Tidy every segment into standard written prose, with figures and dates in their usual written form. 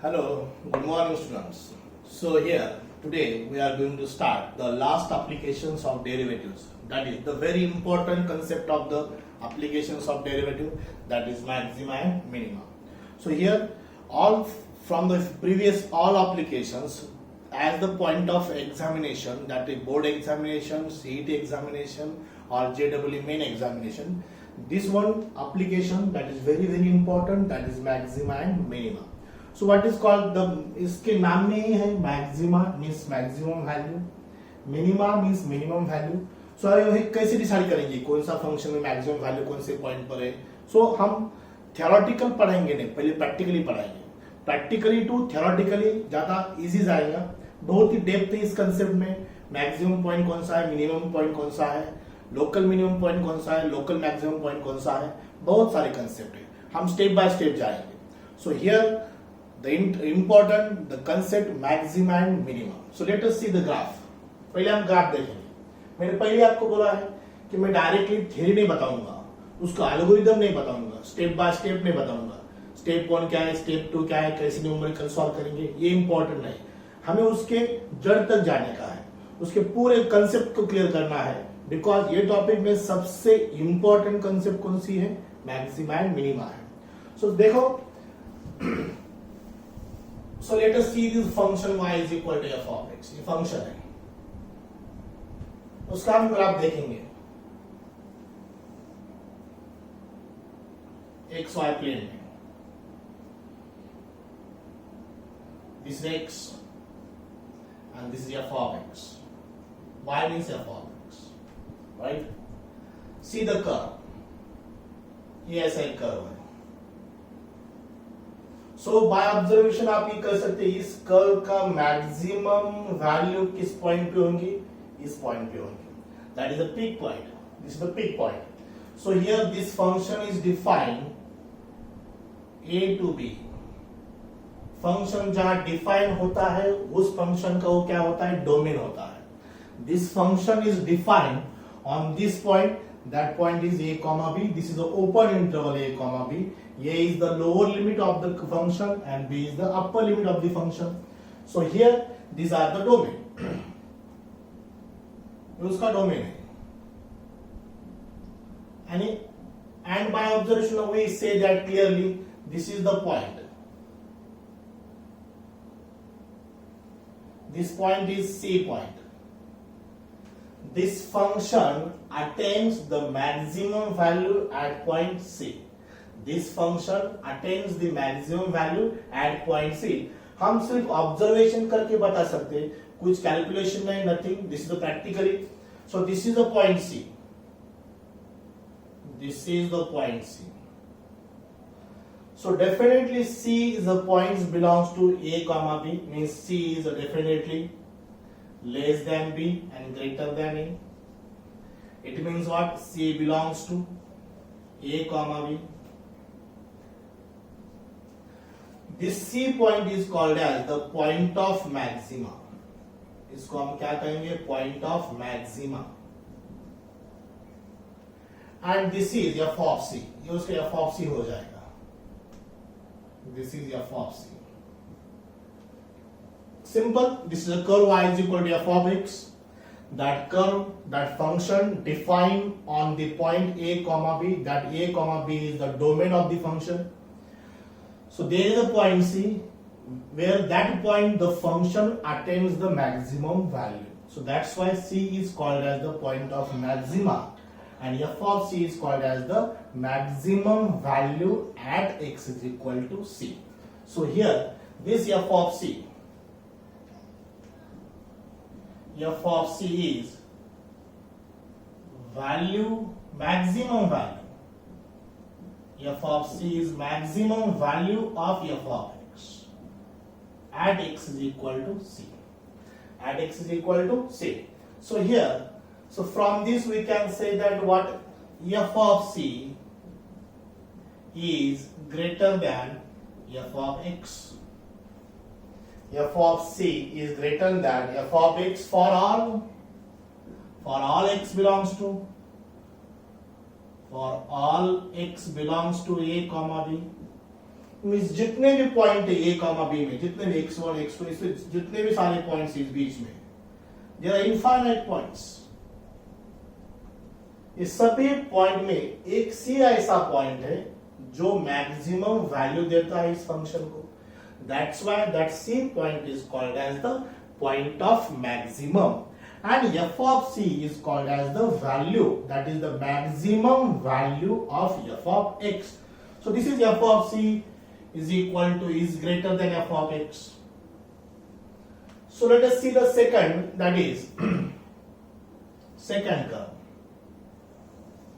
Hello, good morning students. So here today we are going to start the last applications of derivatives. That is the very important concept of the applications of derivative, that is maxima and minima. So here all from the previous all applications as the point of examination, that is board examination, CET examination or JEE main examination, this one application that is very important, that is maxima and minima. So what is called the इसके नाम में ही है maxima means maximum value, minima means minimum value. So ये कैसे decide करेंगे कौन सा फंक्शन में मैक्सिमम वैल्यू कौन से पॉइंट पर है. सो हम थियोरेटिकल पढ़ेंगे नहीं, पहले प्रैक्टिकली पढ़ाएंगे. प्रैक्टिकली टू थियोरेटिकली ज्यादा इजी जाएगा. बहुत ही डेप्थ है इस कंसेप्ट में. मैक्सिमम पॉइंट कौन सा है, मिनिमम पॉइंट कौन सा है, लोकल मिनिमम पॉइंट कौन सा है, लोकल मैक्सिमम पॉइंट कौन सा है, बहुत सारे कंसेप्ट है. हम स्टेप बाय स्टेप जाएंगे. So here the important the concept maxima and minima. So let us see the graph. पहले हम ग्राफ देखेंगे. मैंने पहले आपको बोला है कि मैं डायरेक्टली थ्योरी नहीं बताऊंगा, उसका एल्गोरिथम नहीं बताऊंगा, स्टेप बाय स्टेप नहीं बताऊंगा. स्टेप 1 क्या है, स्टेप 2 क्या है, कैसे न्यूमेरिकल सॉल्व करेंगे, ये इंपॉर्टेंट नहीं. हमें उसके जड़ तक जाने का है, उसके पूरे कंसेप्ट को क्लियर करना है. बिकॉज ये टॉपिक में सबसे इंपॉर्टेंट कंसेप्ट कौन सी है, मैक्सिमा एंड मिनिमा है. सो देखो, so let us see this function y is equal to f of x. ये फंक्शन है, उसका हम ग्राफ देखेंगे. एक्स वाई प्लेन में this is x and this is f of x. Y means f of x, right? See the curve. ये ऐसा एक curve है. सो बाय ऑब्जर्वेशन आप ये कर सकते हैं, इस कर्व का मैक्सिमम वैल्यू किस पॉइंट पे होंगी, इस पॉइंट पे होंगी. That is the peak point. This is the peak point. So here this function is defined A to B. Function जहां डिफाइन होता है उस फंक्शन का वो क्या होता है, डोमेन होता है. This function is defined on this point. That point is a comma b. This is the open interval a comma b. A is the lower limit of the function and b is the upper limit of the function. So here these are the domain. उसका domain है. And by observation we say that clearly this is the point. This point is C point. This function attains the maximum value at point C. This function attains the maximum value at point C. हम सिर्फ observation करके बता सकते हैं, कुछ calculation नहीं, nothing. This is the practically. So this is the point C. This is the point C. So definitely C is the points belongs to A comma B. Means C is definitely less than B and greater than A. It means what? C belongs to A comma B. This C point is called as the point of maxima. इसको हम क्या कहेंगे, point of maxima. And this is f of C. ये उसके f of C हो जाएगा. This is f of C. Simple. This is a curve y is equal to f of x. That curve, that function defined on the point a comma b. That a comma b is the domain of the function. So there is a point C where that point the function attains the maximum value. So that's why C is called as the point of maxima, and f of C is called as the maximum value at x is equal to C. So here this f of C. F of C is value, maximum value. F of C is maximum value of f of x at x is equal to C. At x is equal to C. So here, so from this we can say that what, f of C is greater than f of x. F of C is greater than f of x for all x belongs to, for all x belongs to A comma B. Means जितने भी point है ए comma B में, जितने भी x1 x2 इससे जितने भी सारे पॉइंट्स इस बीच में, देयर आर इनफाइनाइट पॉइंट्स। इस सभी पॉइंट में एक सी ऐसा पॉइंट है जो मैक्सिमम वैल्यू देता है इस फंक्शन को। That's why that C point is called as the point of maximum, and f of c is called as the value, that is the maximum value of f of x. So this is f of c is equal to, is greater than f of x. So let us see the second, that is second curve.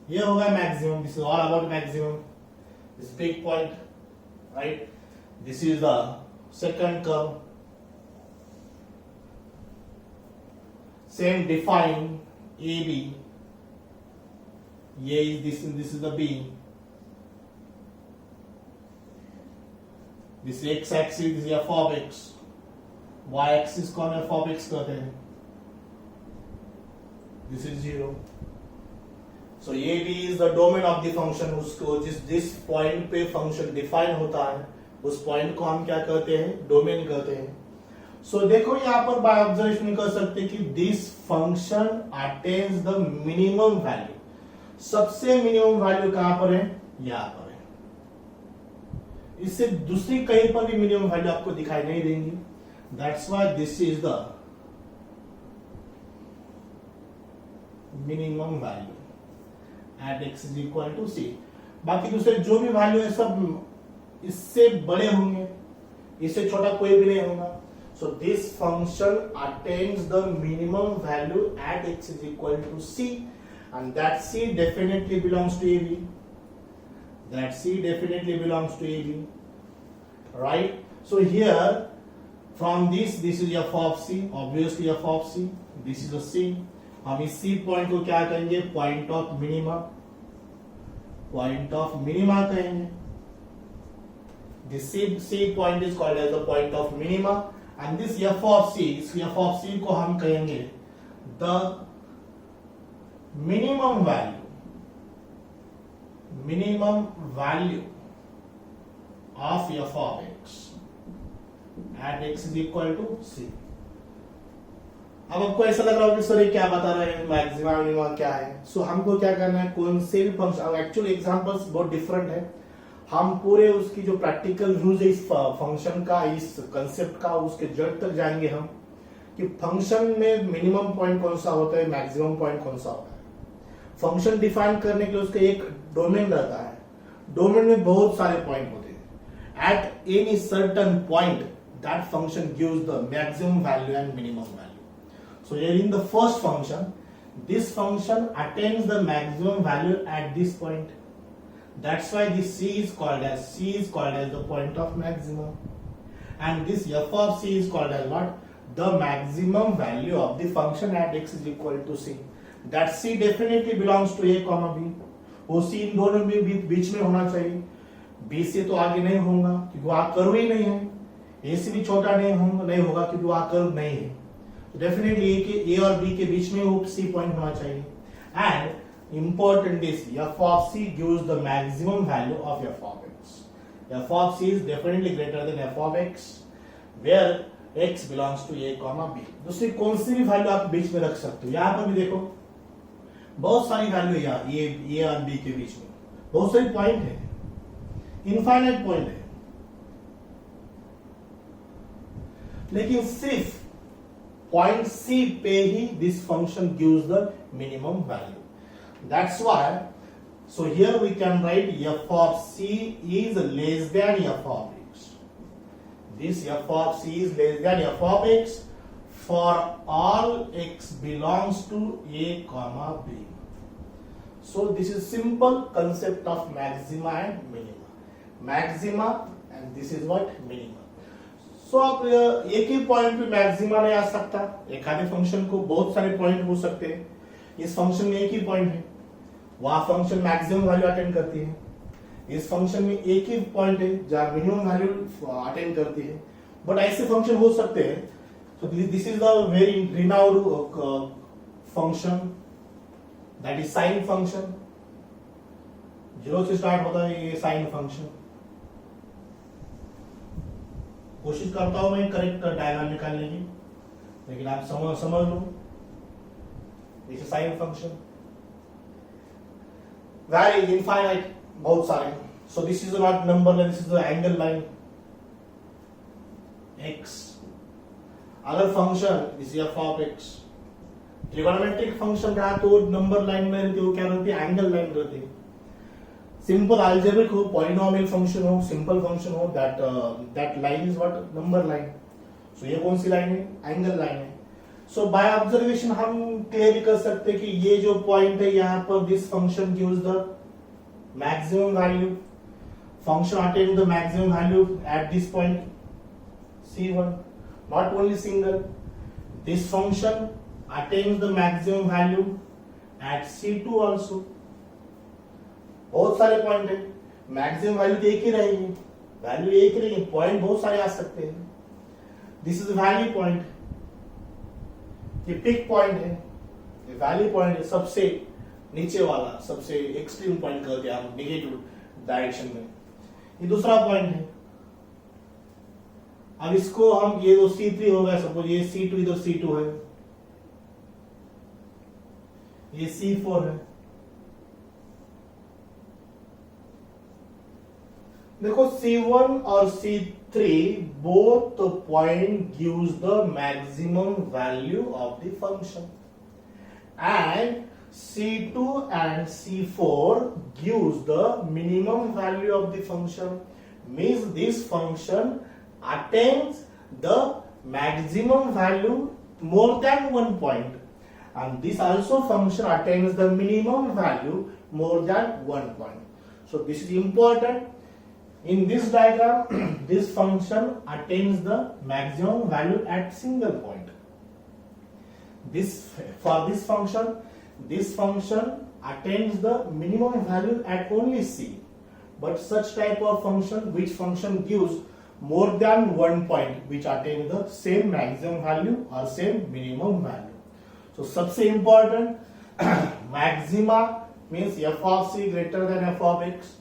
ये होगा maximum. This is all about maximum, this big point, right? This is the second curve. Same, define AB. A is this and this is the B. This x axis is f of x. Y axis को हम f of x कहते हैं. This is 0. So AB is the domain of the function. उसको जिस point पे function define होता है, उस point को हम क्या कहते हैं? Domain कहते हैं. सो देखो यहां पर बाय ऑब्जर्वेशन कर सकते हैं कि this function attains the minimum value. सबसे मिनिमम वैल्यू कहां पर है? यहां पर है। इससे दूसरी कहीं पर भी मिनिमम वैल्यू आपको दिखाई नहीं देंगी। That's why this is the minimum value at x is equal to C. बाकी दूसरे जो भी वैल्यू है सब इससे बड़े होंगे, इससे छोटा कोई भी नहीं होगा। So this function attains the minimum value at x is equal to c, and that c definitely belongs to AB. That c definitely belongs to AB, right? So here from this is f of c, obviously f of c. This is a c. हम इस c point को क्या कहेंगे? Point of minima. Point of minima कहेंगे. This c point is called as the point of minima. And this f of c, इस f of c को हम कहेंगे the minimum value of f of x at x is equal to c. अब आपको ऐसा लग रहा होगा कि सर ये क्या बता रहे हैं, मैक्सिमम मिनिमम क्या है? सो हमको क्या करना है, कौन से भी फंक्शन, एक्चुअली एग्जांपल्स बहुत डिफरेंट है, हम पूरे उसकी जो प्रैक्टिकल यूज है इस फंक्शन का, इस कंसेप्ट का, उसके जड़ तक जाएंगे हम कि फंक्शन में मिनिमम पॉइंट कौन सा होता है, मैक्सिमम पॉइंट कौन सा होता है। फंक्शन डिफाइन करने के लिए उसका एक डोमेन रहता है, डोमेन में बहुत सारे पॉइंट होते हैं। At any certain point that function gives the maximum value and minimum value. So here in the first function, this function attains the maximum value at this point. That's why this c is called as the point of maximum, and this f of c is called as what? The maximum value of the function at x is equal to c. That c definitely belongs to a comma b. वो c इन दोनों में बीच में होना चाहिए, b से तो आगे नहीं होगा क्योंकि वहां कर्व ही नहीं है, a से भी छोटा नहीं होगा क्योंकि वहां कर्व नहीं है। डेफिनेटली a और b के बीच में वो c पॉइंट होना चाहिए। And important is f of c gives the maximum value of f of x. F of c is definitely greater than f of x, where x belongs to a comma b. दूसरी कौन सी भी value आप बीच में रख सकते हो। यहाँ पर भी देखो बहुत सारी वैल्यू है, यहाँ a और b के बीच में बहुत सारी पॉइंट है, इनफाइनाइट पॉइंट है, लेकिन सिर्फ पॉइंट c पे ही this function gives the minimum value. That's why, so here we can write f of c is less than f of x. This f of c is less than f of x for all x belongs to a comma b. So this is simple concept of maxima and minima. Maxima and this is what? Minima. So आप एक ही point पे maxima नहीं आ सकता, एक आधे function को बहुत सारे पॉइंट हो सकते हैं, इस फंक्शन में एक ही पॉइंट है, वहां फंक्शन मैक्सिमम वैल्यू अटेंड करती है, इस फंक्शन में एक ही पॉइंट है जहां मिनिमम वैल्यू अटेंड करती है। बट ऐसे फंक्शन हो सकते हैं। सो this is the very renowned function, that is sine function, 0 से स्टार्ट होता है ये साइन फंक्शन। कोशिश करता हूं मैं करेक्ट डायग्राम निकालने की, लेकिन आप समझ लो दिस इज साइन फंक्शन, वैर इज इनफाइनाइट, बहुत सारे. सो this is not number line, this is the angle line x. अगर function this F of x trigonometric function रहा तो नंबर लाइन में रहती है, वो क्या रहती है, एंगल लाइन रहती है. सिंपल अलजेब्रिक हो, पॉलिनोमियल फंक्शन हो, सिंपल फंक्शन हो, that line is what, number line. So ये कौन सी लाइन है, एंगल लाइन है. सो बाय ऑब्जर्वेशन हम क्लियर कर सकते हैं कि ये जो पॉइंट है यहाँ पर this function gives the maximum value, function attain the maximum value at this point C1. Not only single, this function attains the maximum value at C2 also. बहुत सारे पॉइंट है, मैक्सिमम वैल्यू तो एक ही रहेगी, value एक ही रहेगी, point बहुत सारे आ सकते हैं. दिस इज वैल्यू पॉइंट, ये पिक पॉइंट है, ये वैल्यू पॉइंट है, सबसे नीचे वाला, सबसे एक्सट्रीम पॉइंट कर दिया हम नेगेटिव डायरेक्शन में. ये दूसरा पॉइंट है. अब इसको हम, ये तो C3 हो गया, सपोज ये C2 इधर C2 है, ये C4 है. देखो C1 और C3 both point gives the maximum value of the function and C2 and C4 gives the minimum value of the function, means this function attains the maximum value more than one point, and this also function attains the minimum value more than one point. So this is important. In this diagram this function attains the maximum value at single point. For this function attains the minimum value at only C, but such type of function, which function gives more than one point, which attain the same maximum value or same minimum value. So सबसे important maxima means f of c greater than f of x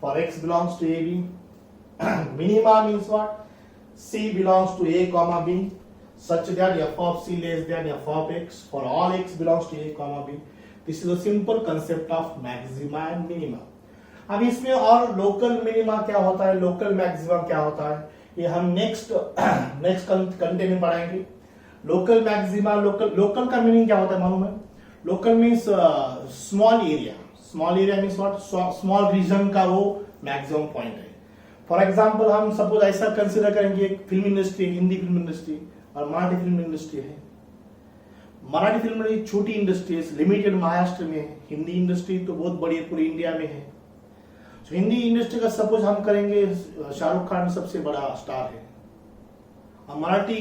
for x belongs to a b. Minima means what, c belongs to a comma b such that f of c less than f of x for all x belongs to a comma b. This is a simple concept of maxima and minima. अब इसमें और local minima क्या होता है, local maxima क्या होता है, ये हम नेक्स्ट कंटेंट में पढ़ाएंगे. लोकल मैक्सिमा, लोकल का मीनिंग क्या होता है मालूम है, local means small area, small area means what, small region का वो मैक्सिमम पॉइंट है. फॉर एग्जांपल हम सपोज ऐसा कंसीडर करेंगे, एक film industry, Hindi film industry और मराठी फिल्म इंडस्ट्री है. मराठी फिल्म इंडस्ट्री छोटी इंडस्ट्री है, लिमिटेड महाराष्ट्र में है. हिंदी इंडस्ट्री तो बहुत बड़ी है, पूरी इंडिया में है. So, हिंदी इंडस्ट्री का सपोज हम करेंगे, शाहरुख खान सबसे बड़ा स्टार है, और मराठी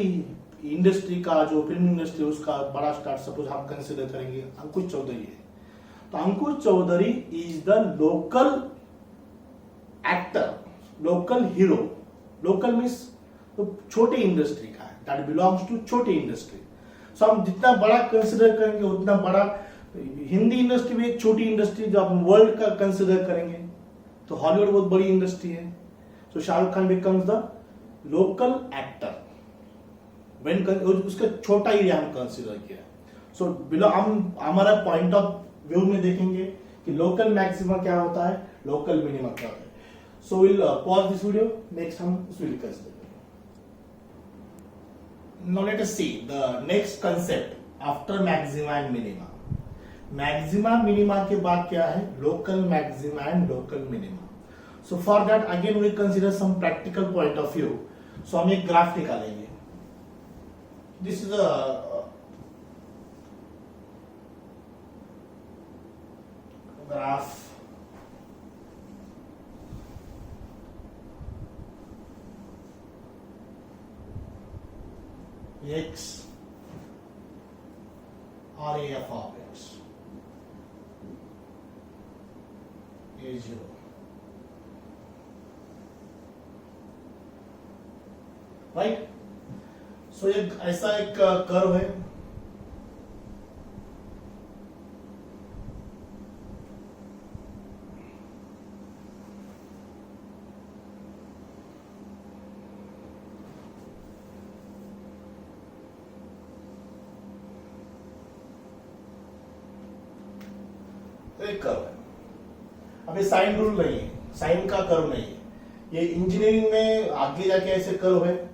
इंडस्ट्री का जो फिल्म इंडस्ट्री उसका बड़ा स्टार सपोज हम कंसिडर करेंगे अंकुश चौधरी है. तो Ankush Chaudhary is the local actor, local hero. Local means तो छोटे इंडस्ट्री का है, दैट बिलोंग्स टू छोटी इंडस्ट्री. सो हम जितना बड़ा कंसिडर करेंगे उतना बड़ा. हिंदी इंडस्ट्री भी एक छोटी इंडस्ट्री, जो हम वर्ल्ड का कंसिडर करेंगे तो हॉलीवुड बहुत बड़ी इंडस्ट्री है. So Shahrukh Khan becomes the local actor when उसका छोटा एरिया हम कंसिडर किया. सो बिलो हम हमारा पॉइंट ऑफ व्यू में देखेंगे कि लोकल मैक्सिमा क्या होता है, लोकल मिनिमा क्या होता है. So will pause this video, next हम उस वीडियो कंसिडर करेंगे. Now let us see the next concept after maxima and minima. Maxima minima के बाद क्या है, local maxima and local minima. So for that again we consider some practical point of view. So हम एक graph निकालेंगे. This is a graph. x और a f of x A0. Right. So एक ऐसा एक कर्व है. एक curve है। अभी साइन रूल नहीं है, साइन का कर्व नहीं है, ये इंजीनियरिंग में आगे जाके ऐसे कर्व है।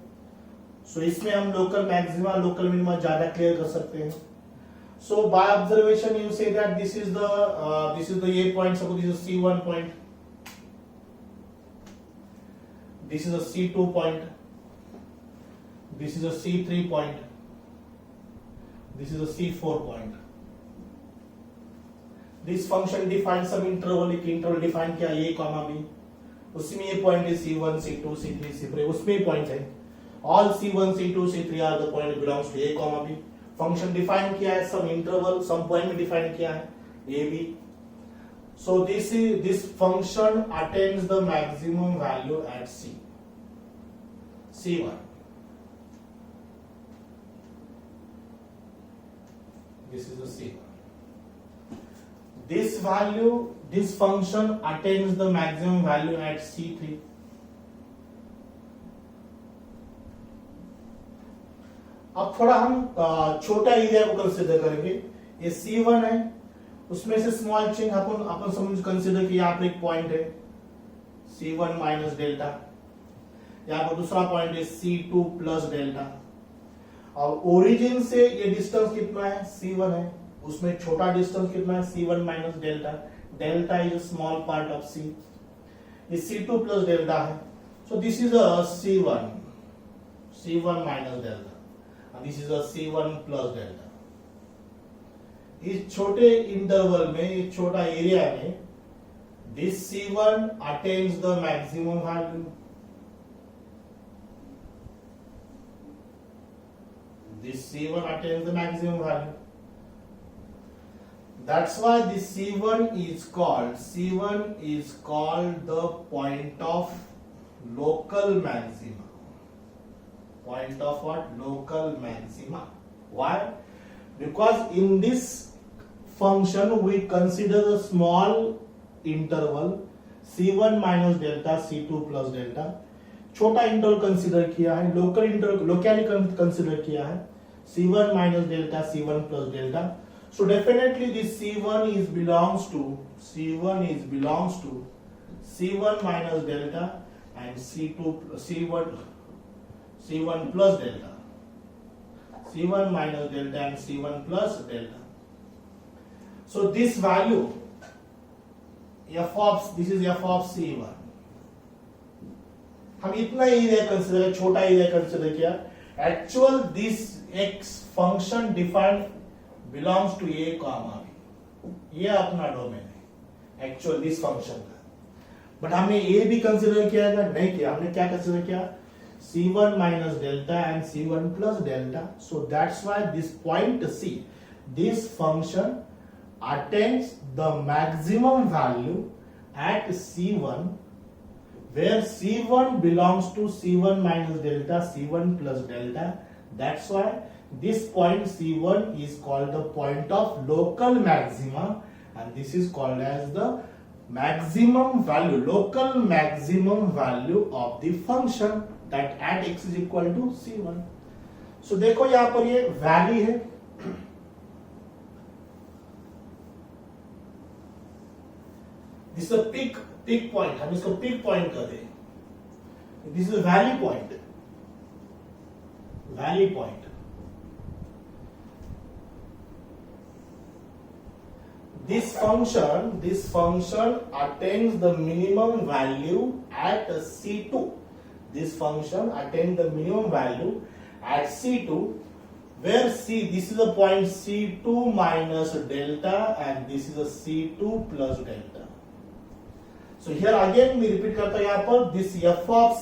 सो इसमें हम लोकल मैक्सिमा लोकल मिनिमा ज्यादा क्लियर कर सकते हैं। So by observation you see that this is the A point, suppose this is C1 point, this is a C2 point, this is a C3 point, this is a C4 point. This function defines some interval, एक interval define किया A, B, उसमें ये point है C1, C2, C3, C4, उसमें point है। All C1, C2, C3 are the point belongs to A, B. Function define किया है some interval, some point में define किया है A, B. So this function attains the maximum value at C1. This is the C1. This function attains the maximum value at C3. अब थोड़ा हम छोटा area को कंसिडर करेंगे। ये C1 है, उसमें से स्मॉल चेंज अपन समझ कंसिडर कि यहाँ पर एक पॉइंट है C1 माइनस डेल्टा, यहाँ पर दूसरा पॉइंट है C2 प्लस डेल्टा, और ओरिजिन से ये डिस्टेंस कितना है C1 है, उसमें छोटा डिस्टेंस कितना है C1 minus delta, delta is small part of C, ये C2 प्लस डेल्टा है। So this is a C1 minus delta, this is a C1 plus delta. इस छोटे इंटरवल में, इस छोटा एरिया में this C1 attains the maximum value, this C1 attains the maximum value. That's why this C1 is called the point of local maxima. Point of what? Local maxima. Why? Because in this function we consider the small interval C1 minus delta, C2 plus delta, छोटा interval consider किया है, locally consider किया है C1 minus delta, C1 plus delta. So definitely this C1 belongs to C1 minus delta and C1 plus delta, C1 minus delta and C1 plus delta. So this value this is f of C1. हम इतना area consider, छोटा area consider किया। Actual this x function defined belongs to A, B, ये अपना domain है actual this function का। But हमने A भी कंसिडर किया था? नहीं किया। हमने क्या कंसिडर किया? C1 minus delta and C1 plus delta. So that's why this point C, this function attains the maximum value at C1, where C1 belongs to C1 minus delta, C1 plus delta. That's why this point C1 is called the point of local maxima, and this is called as the maximum value, local maximum value of the function that at x is equal to C1. So देखो यहाँ पर ये value है, this is pick point, हम इसको pick point कर दें, this is value point, this function attains the minimum value at C2. This function attains the minimum value at C2, where this is a point C2 minus delta and this is a C2 plus delta. So here again we repeat करता है यहाँ पर, this f of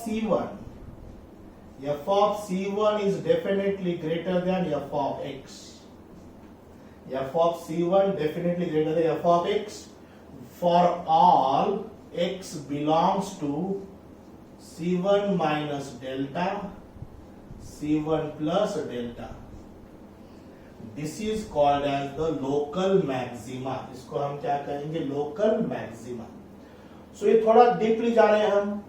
C1 is definitely greater than f of x. F of C1 definitely greater than f of x for all x belongs to C1 minus delta, C1 plus delta. This is called as the local maxima. इसको हम क्या कहेंगे? Local maxima. सो ये थोड़ा deeply जा रहे हैं हम।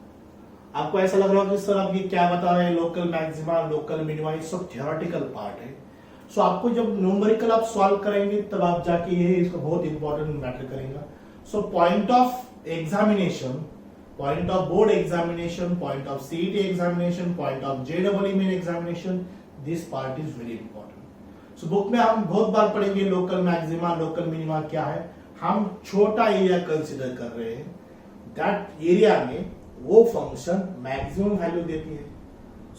आपको ऐसा लग रहा होगा कि सर आप ये क्या बता रहे हैं? लोकल मैक्सिमा, लोकल मिनिमा, ये सब थियोरेटिकल पार्ट है। सो आपको जब न्यूमेरिकल आप सॉल्व करेंगे तब आप जाके ये इसको बहुत इंपॉर्टेंट मैटर करेगा. So point of examination, point of board examination, point of CET examination, point of JEE main examination, this part is very important. So book में हम बहुत बार पढ़ेंगे लोकल मैक्सिमा लोकल मिनिमा क्या है. हम छोटा एरिया कंसिडर कर रहे हैं, दैट एरिया में वो फंक्शन मैक्सिमम वैल्यू देती है.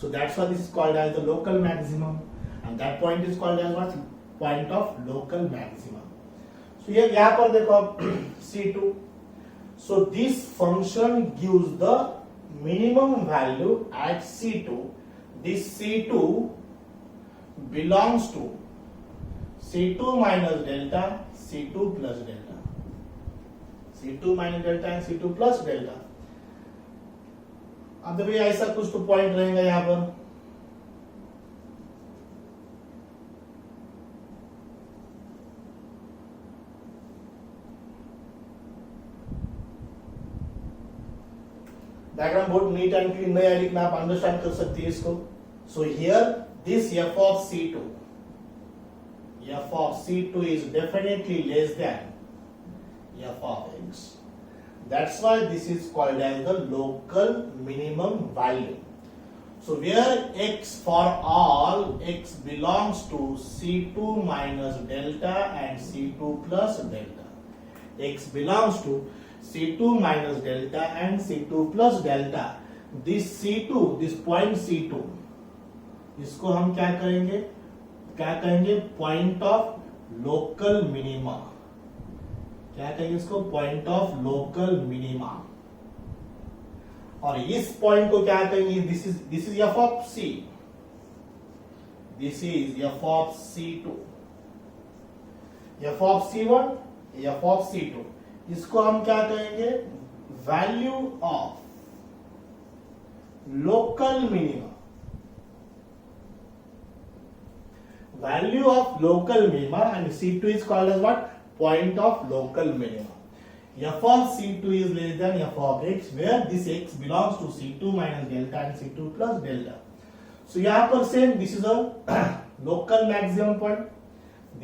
So that's why this is called as the local maximum and that point is called as what, point of local maximum. So ये यहां पर देखो आप C2. So this function gives the minimum value at C2. This C2 belongs to C2 minus delta, C2 plus delta, C2 minus delta and C2 plus delta. अब देखिए ऐसा कुछ तो पॉइंट रहेगा यहां पर. डायग्राम बहुत नीट एंड क्लीन नहीं है, लेकिन आप अंडरस्टैंड कर सकते हैं इसको. So here this f of C2, f of C2 is definitely less than f of x. That's why this is called as the local minimum value. So where x for all x belongs to C2 minus delta and C2 plus delta. X belongs to C2 minus delta and C2 plus delta. This C2, this point C2, इसको हम क्या करेंगे, point of local minima. क्या कहेंगे इसको, point of local minima. और इस point को क्या कहेंगे, this is f of C, this is f of C2, f of C1, f of C2. इसको हम क्या कहेंगे, value of local minima. Value of local minima, and C2 is called as what, point of local minima. F of C2 is less than f of x, where this x belongs to C2 minus delta and C2 plus delta. So यहाँ पर same, this is a local maximum point,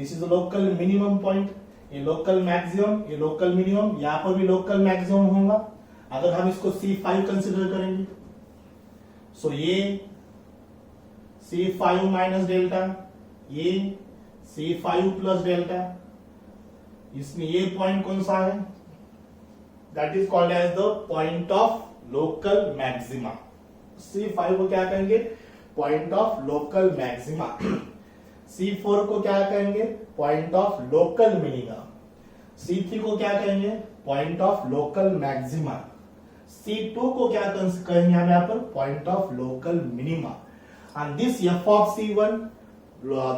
this is a local minimum point. ये local maximum, ये local minimum, यहाँ पर भी local maximum होगा अगर हम इसको C5 कंसिडर करेंगे. So ये C5 minus delta, ये C5 प्लस डेल्टा, इसमें ये पॉइंट कौन सा है, that is called as the point of local maxima. C5 को क्या कहेंगे, point of local maxima. C4 को क्या कहेंगे, point of local minima. C3 को क्या कहेंगे, point of local maxima. C2 को क्या कहेंगे हम यहाँ पर, point of local minima. And this f of C1,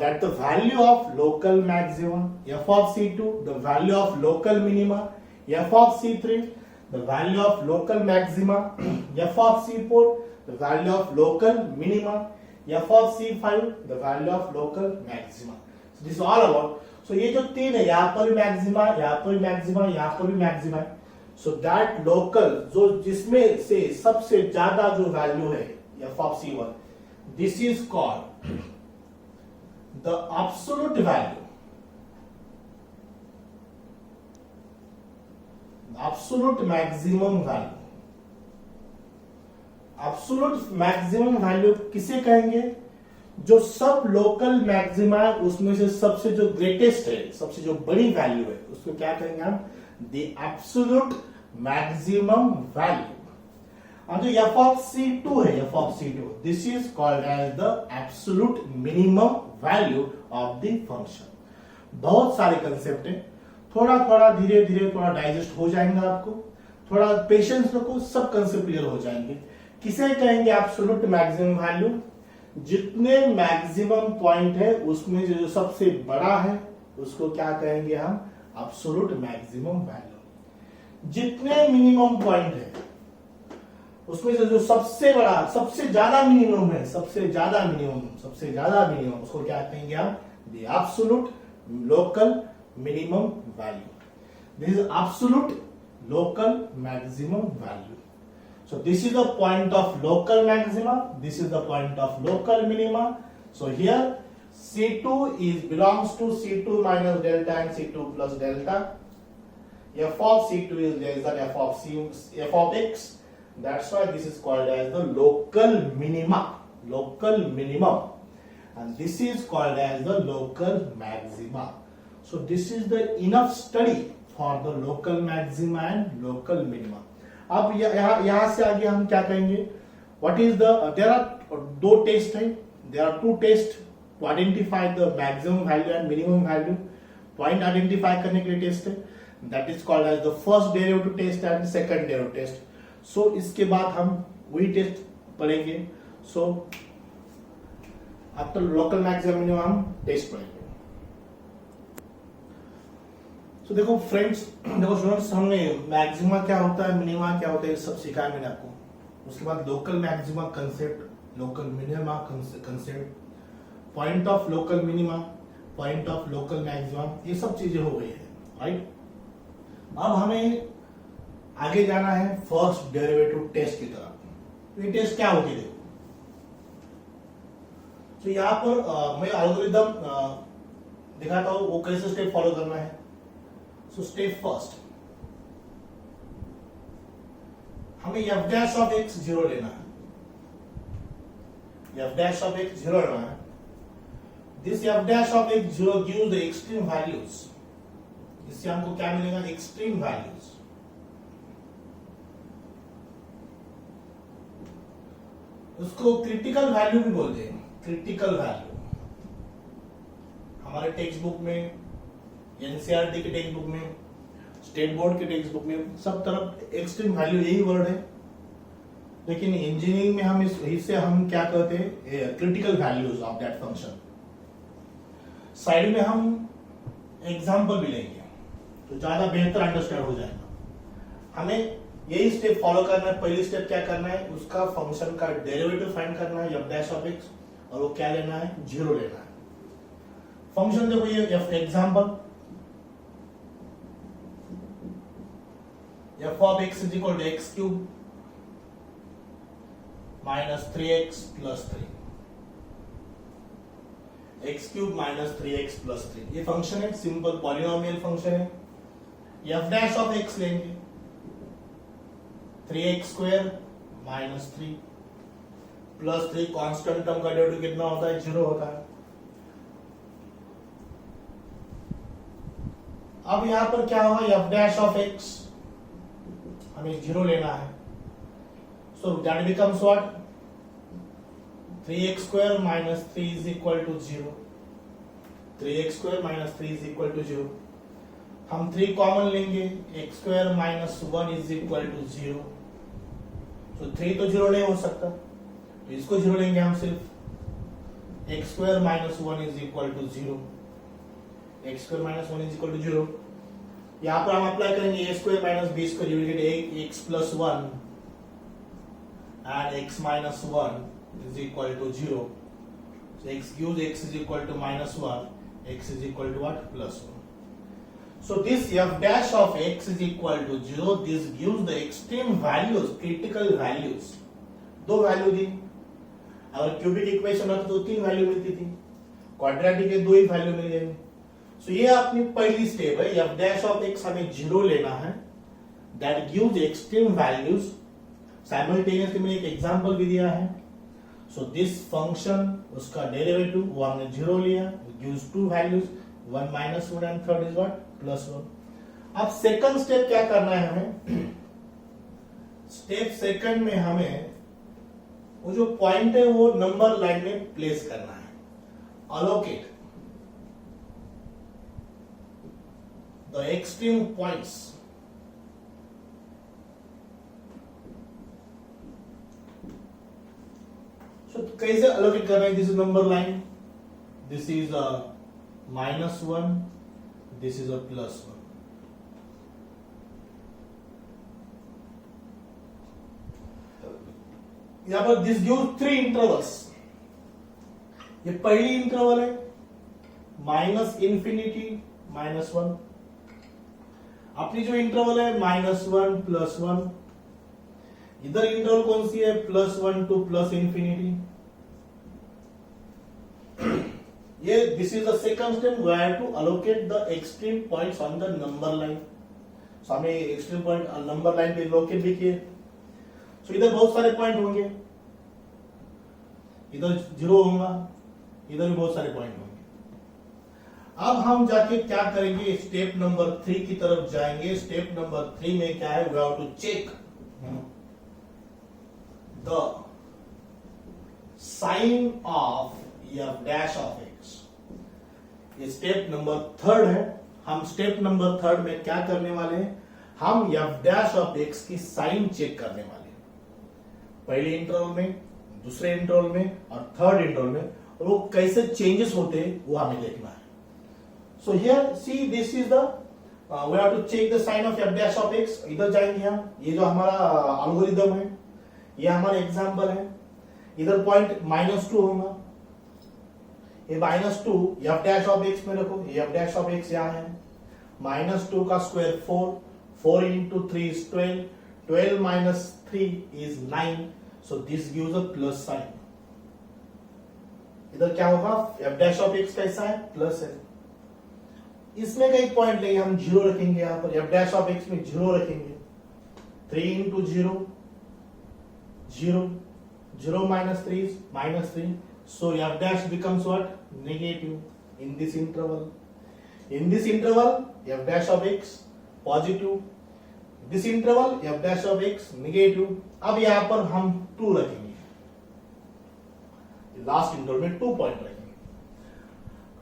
that the value of local maximum, f of C2 the value of local minima, f of C3 the value of local maxima, f of C4 the value of local minima, f of C5 the value of local maxima. So this is all about. So ये जो तीन है, यहाँ पर भी maxima, यहाँ पर भी मैक्सिमा, यहाँ पर भी मैक्सिमा है. So that local, जो जिसमें से सबसे ज्यादा जो वैल्यू है f of C1, this is called the absolute value, absolute maximum value. absolute maximum value किसे कहेंगे, जो सब लोकल मैक्सिमा है उसमें से सबसे जो ग्रेटेस्ट है, सबसे जो बड़ी वैल्यू है, उसको क्या कहेंगे हम, the absolute maximum value. और जो f of C2 है, f of C2, this is called as the absolute minimum value of the function. बहुत सारे कंसेप्ट हैं, थोड़ा थोड़ा धीरे धीरे थोड़ा डाइजेस्ट हो जाएंगे आपको, थोड़ा पेशेंस रखो, सब कंसेप्ट क्लियर हो जाएंगे. किसे कहेंगे एब्सोल्यूट मैक्सिमम वैल्यू, जितने मैक्सिमम पॉइंट है उसमें जो सबसे बड़ा है उसको क्या कहेंगे हम, एब्सोल्यूट मैक्सिमम वैल्यू. जितने मिनिमम पॉइंट है उसमें से जो सबसे बड़ा, सबसे ज्यादा मिनिमम है, सबसे ज्यादा मिनिमम उसको क्या कहेंगे हम, the absolute local minimum value. This is absolute local maximum value. So this is the point of local maxima, this is the point of local minima. So here C2 is belongs to C2 minus delta and C2 plus delta. F of C2 is less than f of x. That's why this is called as the local minima. Local minimum. And this is called as the local maxima. So this is the enough study for the local maxima and local minima. अब यहाँ से आगे हम क्या कहेंगे? What is the there are दो test हैं. There are two tests to identify the maximum value and minimum value. Point identify करने के लिए टेस्ट है. That is called as the first derivative test and second derivative test. So इसके बाद हम वही टेस्ट पढ़ेंगे. So after local maximum minimum हम टेस्ट पढ़ेंगे. तो देखो फ्रेंड्स, देखो स्टूडेंट्स, हमने मैक्सिमा क्या होता है, मिनिमा क्या होता है, ये सब सिखाया मैंने आपको. उसके बाद local maxima concept, local minima concept, point of local minima, point of local maxima, ये सब चीजें हो गई है. राइट. अब हमें आगे जाना है फर्स्ट डेरिवेटिव टेस्ट की तरफ. ये टेस्ट क्या होती है? तो यहाँ पर मैं एल्गोरिथम दिखाता हूं वो कैसे स्टेप फॉलो करना है. सो स्टेप फर्स्ट, हमें f डैश ऑफ x 0 लेना है. f डैश ऑफ x 0 लेना है. This f dash of x 0 gives the extreme values. इससे हमको क्या मिलेगा? Extreme values. उसको क्रिटिकल वैल्यू भी बोलते हैं. क्रिटिकल वैल्यू हमारे टेक्स्ट बुक में, एनसीईआरटी के टेक्स्ट बुक में, स्टेट बोर्ड के टेक्स्ट बुक में सब तरफ एक्सट्रीम वैल्यू यही वर्ड है. लेकिन इंजीनियरिंग में हम इसे हम क्या कहते हैं? Critical values of that function. Side में हम एग्जांपल भी लेंगे तो ज्यादा बेहतर अंडरस्टैंड हो जाएगा. हमें यही स्टेप फॉलो करना है. पहली स्टेप क्या करना है? उसका फंक्शन का डेरिवेटिव फाइंड करना है f डैश ऑफ x, और वो क्या लेना है? 0 लेना है. फंक्शन देखो ये example, f of x is equal to x cube minus 3x plus 3. x cube minus 3x plus 3 ये फंक्शन है, सिंपल पॉलिनोमियल फंक्शन है. f डैश ऑफ x लेंगे 3x square minus 3 plus 3. Constant term का derivative कितना होता है? 0 होता है. अब यहां पर क्या होगा? f डैश ऑफ x हमें 0 लेना है. So that becomes what? 3x square minus 3 is equal to 0. 3x square minus 3 is equal to 0. हम 3 कॉमन लेंगे. x square minus 1 is equal to 0. तो 3 तो 0 नहीं हो सकता, तो इसको 0 लेंगे हम सिर्फ. x square minus 1 is equal to 0. x square minus 1 is equal to 0. यहां पर हम अप्लाई करेंगे a square minus b square, you will get x plus 1 and x minus 1 is equal to 0. So x gives x is equal to minus 1, x is equal to what? Plus 1. So this f dash of x is equal to 0. This gives the extreme values, critical values. दो value दी. अगर cubic equation होता तो 3 value मिलती थी. Quadratic के 2 ही value मिल जाएंगे. सो ये अपनी पहली स्टेप है. f dash of x हमें 0 लेना है. That gives extreme values. Simultaneously मैंने एक एग्जांपल भी दिया है. So this function, उसका डेरिवेटिव वो हमने 0 लिया. It gives 2 values, 1 minus 1 and third is what? Plus 1. अब सेकंड स्टेप क्या करना है हमें? स्टेप सेकंड में हमें वो जो पॉइंट है वो नंबर लाइन में प्लेस करना है. Allocate the extreme points. So कैसे allocate करना है? This is number line. This is a -1. This is a +1. यहां पर this gives 3 intervals. ये पहली इंटरवल है -∞, -1. अपनी जो इंटरवल है -1 +1. इधर इंटरवल कौन सी है? +1 to +∞. ये this is the second step, we have to allocate the extreme points on the number line. So हमें एक्सट्रीम पॉइंट नंबर लाइन पे लोकेट भी किए। सो इधर बहुत सारे पॉइंट होंगे, इधर 0 होगा, इधर भी बहुत सारे पॉइंट होंगे। अब हम जाके क्या करेंगे, स्टेप नंबर 3 की तरफ जाएंगे। स्टेप नंबर 3 में क्या है, we have to check the sign of f dash of x. ये स्टेप नंबर 3 है। हम स्टेप नंबर 3 में क्या करने वाले हैं, हम एफ डैश ऑफ एक्स की साइन चेक करने वाले हैं, पहले इंटरवल में, दूसरे इंटरवल में और थर्ड इंटरवल में, और वो कैसे चेंजेस होते हैं वो हमें देखना है। So here see this is the we have to check the sign of f dash of x. इधर जाएंगे हम, ये जो हमारा एल्गोरिथम है, ये हमारा एग्जांपल है। इधर पॉइंट -2 होगा, ये -2 एफ डैश ऑफ एक्स में रखो, ये एफ डैश ऑफ एक्स यहां है। -2 का square 4, 4 into 3 is 12, 12 minus 3 is 9, so this gives a plus sign। इधर क्या होगा, एफ डैश ऑफ एक्स कैसा है, प्लस है। इसमें कई पॉइंट लेंगे हम, 0 रखेंगे यहां पर, एफ डैश ऑफ एक्स में 0 रखेंगे। 3 into 0, 0, 0 minus 3 is -3, so f dash becomes what, negative in this interval। in this interval f dash of x positive, this interval f dash of x negative। अब यहां पर हम 2 रखेंगे, last interval में 2 point रखेंगे।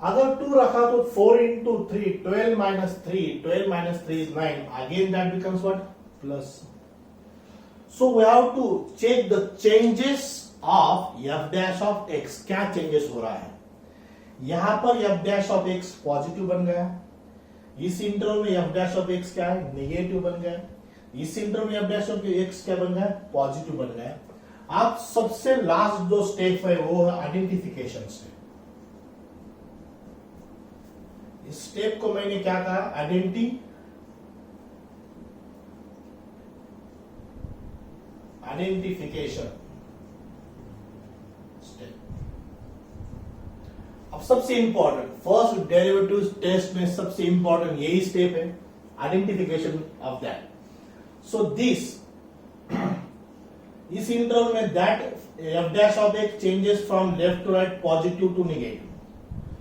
अगर 2 रखा तो 4 into 3, 12 minus 3, 12 minus 3 is 9, again that becomes what, plus। So we have to check the changes of f dash of x। क्या चेंजेस हो रहा है, यहां पर f dash of x positive बन गया, इस इंटरवल में f dash of x क्या है, नेगेटिव बन गया, इस इंटरवल में f dash of x क्या बन गया, पॉजिटिव बन गया। अब सबसे लास्ट जो स्टेप है वो है आइडेंटिफिकेशन स्टेप। इस स्टेप को मैंने क्या कहा, आइडेंटिफिकेशन स्टेप। अब सबसे इंपॉर्टेंट फर्स्ट डेरिवेटिव टेस्ट में सबसे इंपॉर्टेंट यही स्टेप है, identification of that. So this इस इंटरवल में that f dash of x changes from left to right, positive to negative.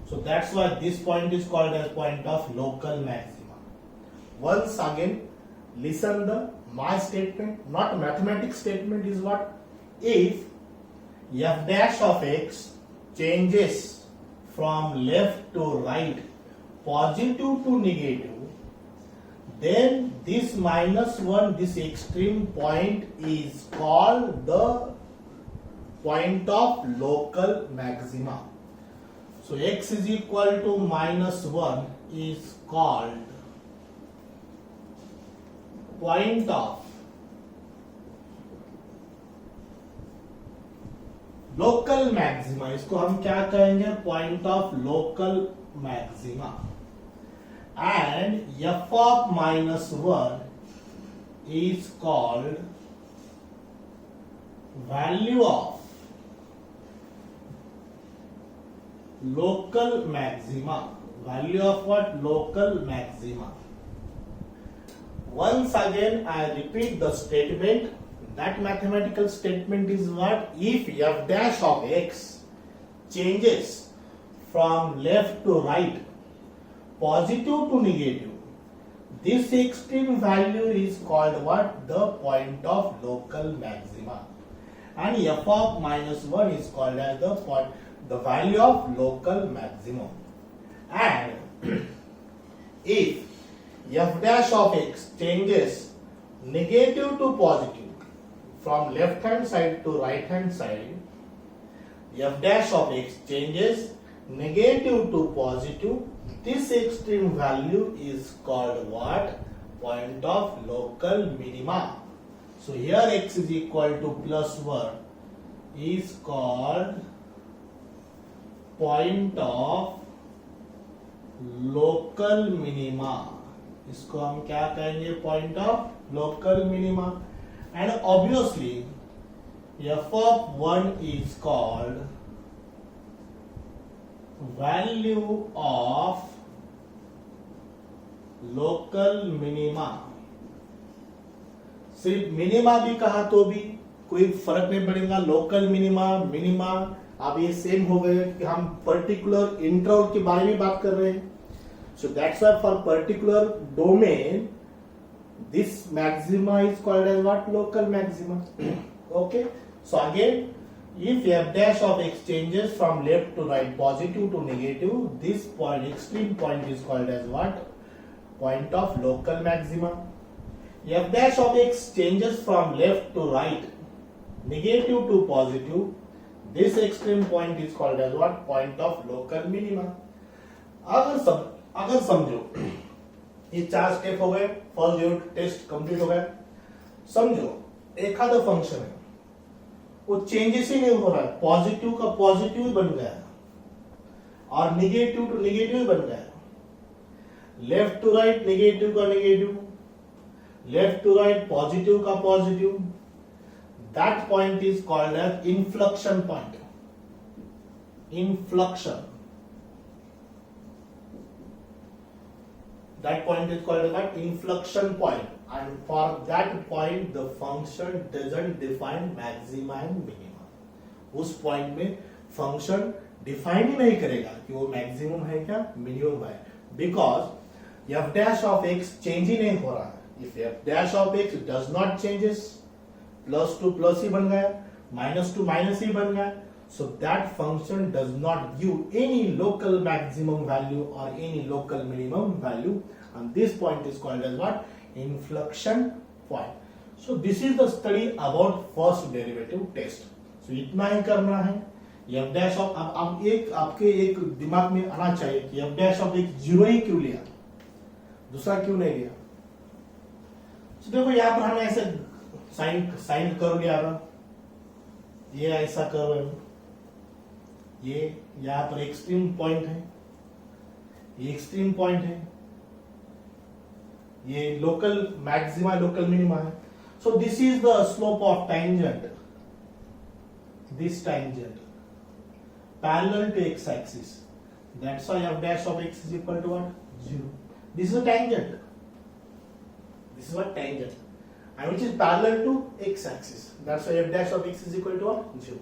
So that's why this point is called as point of local maxima। Once again, listen the my statement, not mathematics statement is what, if f dash of x changes from left to right, positive to negative, then this -1, this extreme point is called the point of local maxima। So x is equal to -1 is called point of local maxima. इसको हम क्या कहेंगे, point of local maxima. And f of -1 is called value of local maxima। value of what, local maxima। once again I repeat the statement, that mathematical statement is what, if f dash of x changes from left to right, positive to negative, this extreme value is called what, the point of local maxima। and f of -1 is called as the point, the value of local maximum। and if f dash of x changes negative to positive from left hand side to right hand side, f dash of x changes negative to positive, this extreme value is called what, point of local minima। so here x is equal to +1 is called point of local minima. इसको हम क्या कहेंगे, point of local minima. And obviously f of 1 is called value of local minima, सिर्फ minima भी कहा तो भी कोई फर्क नहीं पड़ेगा, लोकल मिनिमा मिनिमा अब ये सेम हो गए कि हम पर्टिकुलर इंटरवल के बारे में बात कर रहे हैं. सो that's why for particular domain this maxima is called as what? Local maxima. Okay, so again, if f dash of x changes from left to right, positive to negative, this point, extreme point, is called as what? Point of local maxima. F dash of x changes from left to right, negative to positive, this extreme point is called as what? Point of local minima. अगर समझो ये 4 step हो गए, first unit test complete हो गया. समझो एखादा function है वो चेंजेस ही नहीं हो रहा है, पॉजिटिव का पॉजिटिव ही बन गया और निगेटिव टू निगेटिव ही बन गया, लेफ्ट टू राइट निगेटिव का negative, left to right positive का positive. That point is called as inflection point. Inflection, that point is called as what? Inflection point, and for that point the function doesn't define maxima and minima. उस point में function define ही नहीं करेगा कि वो maximum है क्या minimum है, because f dash of x change ही नहीं हो रहा है. If f dash of x does not changes, plus to plus ही बन गया, minus to minus ही बन गया, so that function does not give any local maximum value or any local minimum value, and this point is called as what? Inflection point. So this is the study about first derivative test. So इतना ही करना है. f dash of अब एक आपके एक दिमाग में आना चाहिए कि f dash of एक जीरो ही क्यों लिया, दूसरा क्यों नहीं लिया. तो देखो यहाँ पर हमने ऐसे साइन कर लिया था, ये ऐसा कर रहे हैं, ये यहाँ पर एक्सट्रीम पॉइंट है, ये एक्सट्रीम पॉइंट है, ये लोकल मैक्सिमा लोकल मिनिमा है. So this is the slope of tangent, this tangent parallel to x axis, that's why f dash of x is equal to what? 0. This is a tangent, this is what? Tangent, and which is parallel to x axis, that's why f dash of x is equal to what? 0.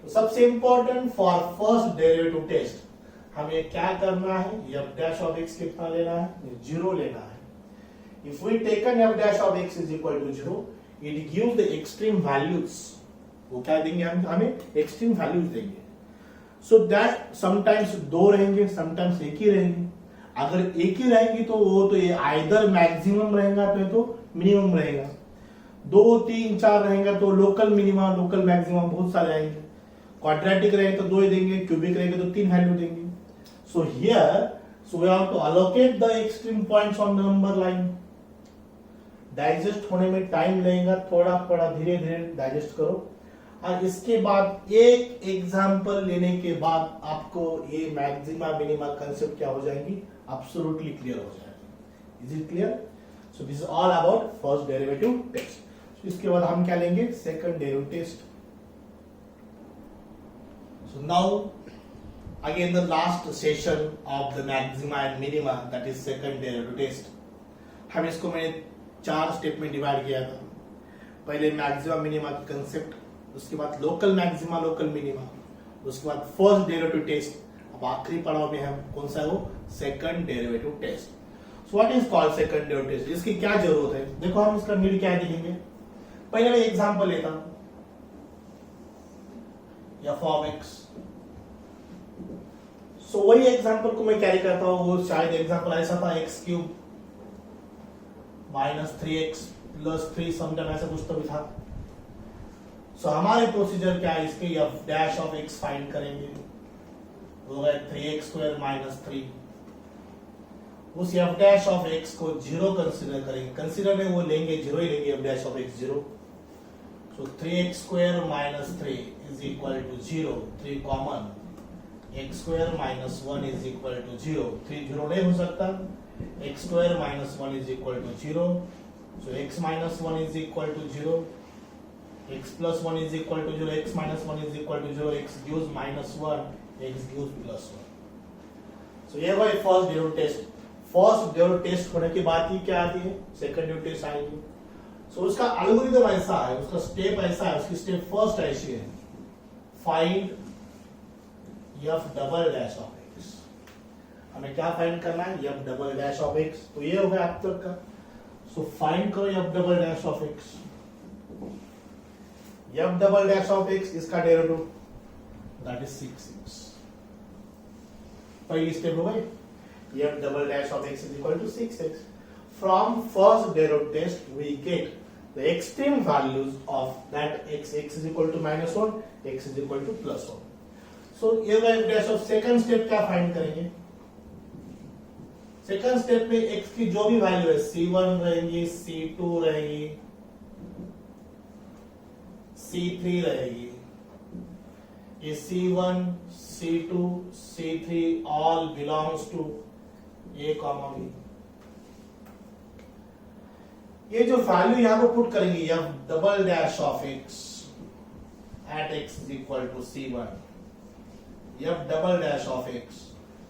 तो सबसे important for first derivative test हमें क्या करना है, f dash of x कितना लेना है? 0 लेना है. If we taken f dash of x is equal to 0, it gives the extreme values. वो क्या देंगे हमें? एक्सट्रीम वैल्यूज देंगे. So that sometimes 2 रहेंगे, sometimes 1 ही रहेंगे. अगर 1 ही रहेंगी तो वो तो ये आइदर मैक्सिमम रहेगा तो मिनिमम रहेगा. 2, 3, 4 रहेगा तो लोकल मिनिमा लोकल मैक्सिमम बहुत सारे आएंगे. क्वाड्रेटिक रहेगा तो 2 ही देंगे, क्यूबिक रहेगा तो 3 वैल्यू देंगे. So here, so we have to allocate the extreme points on the number line. Digest होने में टाइम लगेगा, थोड़ा थोड़ा धीरे धीरे डाइजेस्ट करो, और इसके बाद एक एग्जांपल लेने के बाद आपको ये मैक्सिमा मिनिमा कंसेप्ट क्या हो जाएंगी, एब्सोल्युटली क्लियर हो जाएगी. Is it clear? So this is all about first derivative test. इसके बाद हम क्या लेंगे? Second derivative test. So now again the last session of the maxima and minima, that is second derivative test. हम इसको मैंने 4 स्टेप में divide किया था. पहले मैक्सिमा मिनिमा की कंसेप्ट, उसके बाद लोकल मैक्सिमा लोकल मिनिमा, उसके बाद फर्स्ट डेरिवेटिव टेस्ट, अब आखिरी पड़ाव में हम कौन सा है वो? Second derivative test. So what is called second derivative test? इसकी क्या जरूरत है? देखो हम इसका नीड क्या देखेंगे. पहले मैं एग्जांपल लेता हूं, f of x. सो वही एग्जांपल को मैं कैरी करता हूं, वो शायद एग्जांपल ऐसा था x cube minus 3x plus 3 sometime ऐसा कुछ तो भी था. सो हमारे प्रोसीजर क्या है? इसके f dash of x find करेंगे, होगा 3x स्क्वायर माइनस 3. उस f डैश ऑफ x को 0 कंसीडर करेंगे, कंसीडर में वो लेंगे 0 ही लेंगे, f dash of x 0. So 3x square minus 3 is equal to 0. 3 common. X square minus 1 is equal to 0. 3 0 नहीं हो सकता. X square minus 1 is equal to 0. So x minus 1 is equal to 0. X plus 1 is equal to 0. X minus 1 is equal to 0. X gives minus 1. X gives plus 1. So ये हुआ first derivative test. First derivative test होने के बाद ही क्या आती है, second derivative test आएगी। सो उसका एल्गोरिथम ऐसा है, उसका स्टेप ऐसा है, उसकी स्टेप फर्स्ट ऐसी है, find f double dash of x. हमें क्या फाइंड करना है, f double dash of x. तो ये हो गया अब तक का। सो फाइंड करो f double dash of x. F double dash of x, इसका डेरिवेटिव दैट इज 6x। पहली स्टेप हो गई, f double dash of x is equal to 6x। From first derivative test, we get the extreme values of that x is equal to -1, x is equal to +1. So ये f dash of second step क्या find करेंगे? Second step में x की जो भी value है, c1 रहेंगी, c2 रहेगी, c3 रहेगी, ये c1, c2, c3 all belongs to a, b। ये जो वैल्यू यहां पर पुट करेंगे, f double dash of x at x is equal to c1, f double dash of x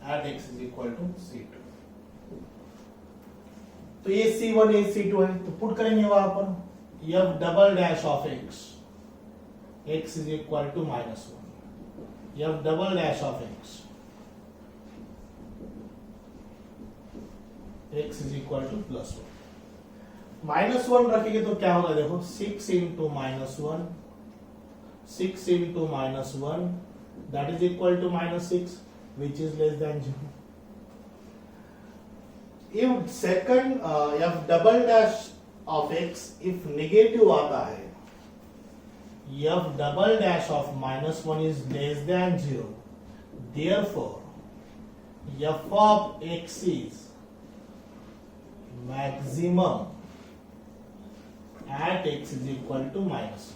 at x is equal to c2। तो ये c1 ये c2 है, तो पुट करेंगे वहां पर f double dash of x x is equal to -1, f double dash of x x is equal to +1। -1 रखेंगे तो क्या होगा, देखो 6 into -1, 6 into -1 that is equal to -6 which is less than 0। If second f double dash of x if negative आता है, f double dash of -1 is less than 0, therefore f of x is maximum at x is equal to -1.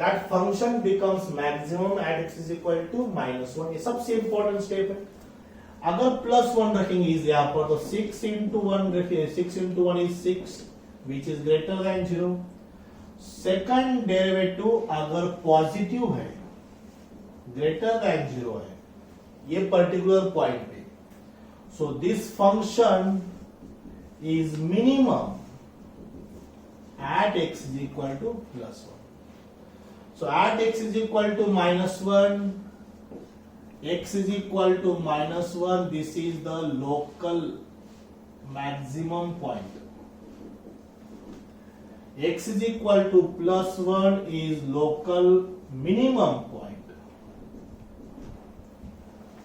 That function becomes maximum at x is equal to -1. ये सबसे important step है। अगर +1 रखेंगे इस यहाँ पर, तो 6 इंटू 1 रखिए, 6 into 1 is 6 which is greater than 0। Second derivative अगर पॉजिटिव है, ग्रेटर देन 0 है, ये पर्टिकुलर पॉइंट पे, सो this function is minimum at x is equal to +1. So at x is equal to -1, x is equal to -1, this is the local maximum point. X is equal to +1 is local minimum point.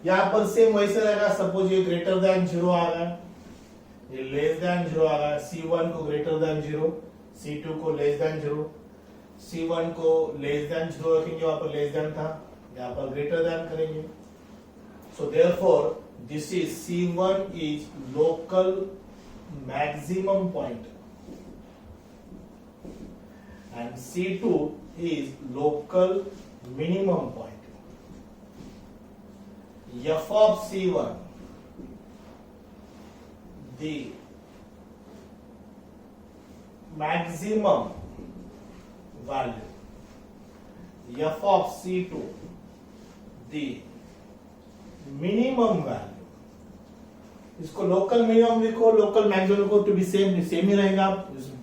यहां पर same वैसे रहेगा, suppose ये greater than 0 आ रहा है, ये less than 0 आ रहा है, c1 को ग्रेटर देन 0, c2 को लेस देन 0, c1 को लेस देन 0 रखेंगे, वहां पर लेस देन था, यहाँ पर ग्रेटर देन करेंगे। So therefore this is c1 is local maximum point and c2 is local minimum point. f of c1, the maximum value, f of c2 the minimum value। इसको local minimum लिखो, local maximum लिखो, to be same ही रहेगा।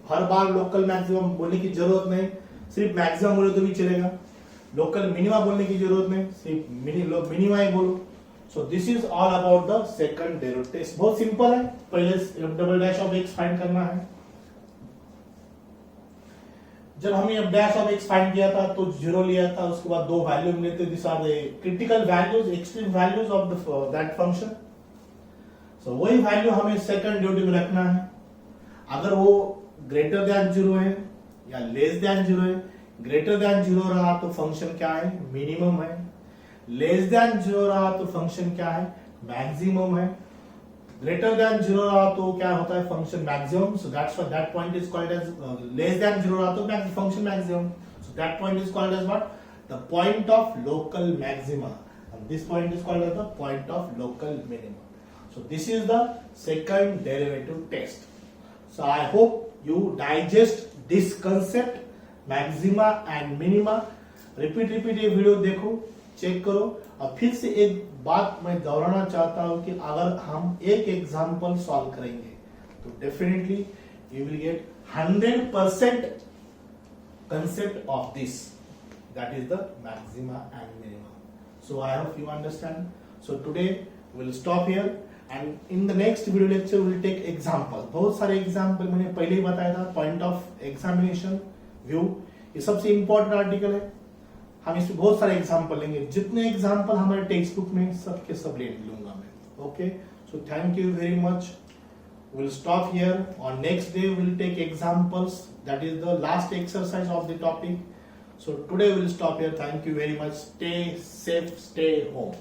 हर बार local maximum बोलने की जरूरत नहीं, सिर्फ maximum बोलो तो भी चलेगा, लोकल मिनिमा बोलने की जरूरत नहीं, सिर्फ मिनिमा ही बोलो। So this is all about the second derivative test. बहुत सिंपल है, पहले f double dash of x find करना है। जब हमने f dash of x find किया था तो 0 लिया था, उसके बाद दो वैल्यू मिले थे, this are the critical values, extreme values of that function. So वही वैल्यू हमें सेकंड डेरिवेटिव में रखना है। अगर वो ग्रेटर देन 0 है या लेस देन 0 है, ग्रेटर देन 0 रहा तो फंक्शन क्या है, मिनिमम है, लेस देन 0 रहा तो फंक्शन क्या है, मैक्सिमम है, ग्रेटर देन 0 रहा तो क्या होता है, function maximum. So that's why that point is called as, less than 0 रहा तो function maximum, so that point is called as what, the point of local maxima, and this point is called as the point of local minimum. So this is the second derivative test. So I hope you digest this concept, maxima and minima. Repeat ये video देखो, check करो। और फिर से एक बात मैं दोहराना चाहता हूं कि अगर हम एक एग्जाम्पल सॉल्व करेंगे तो definitely you will gate 100% concept of this, that is the maxima and minima. So I hope you understand. So today we'll stop here and in the next video lecture we'll take example. बहुत सारे example मैंने पहले ही बताया था, point of examination view ये सबसे important article है, हम इसमें बहुत सारे एग्जाम्पल लेंगे, जितने एग्जाम्पल हमारे टेक्स्ट बुक में सबके सब ले लूंगा मैं। Okay, so thank you very much. We'll stop here. On next day we'll take examples. That is the last exercise of the topic. So today we'll stop here. Thank you very much. Stay safe, stay home.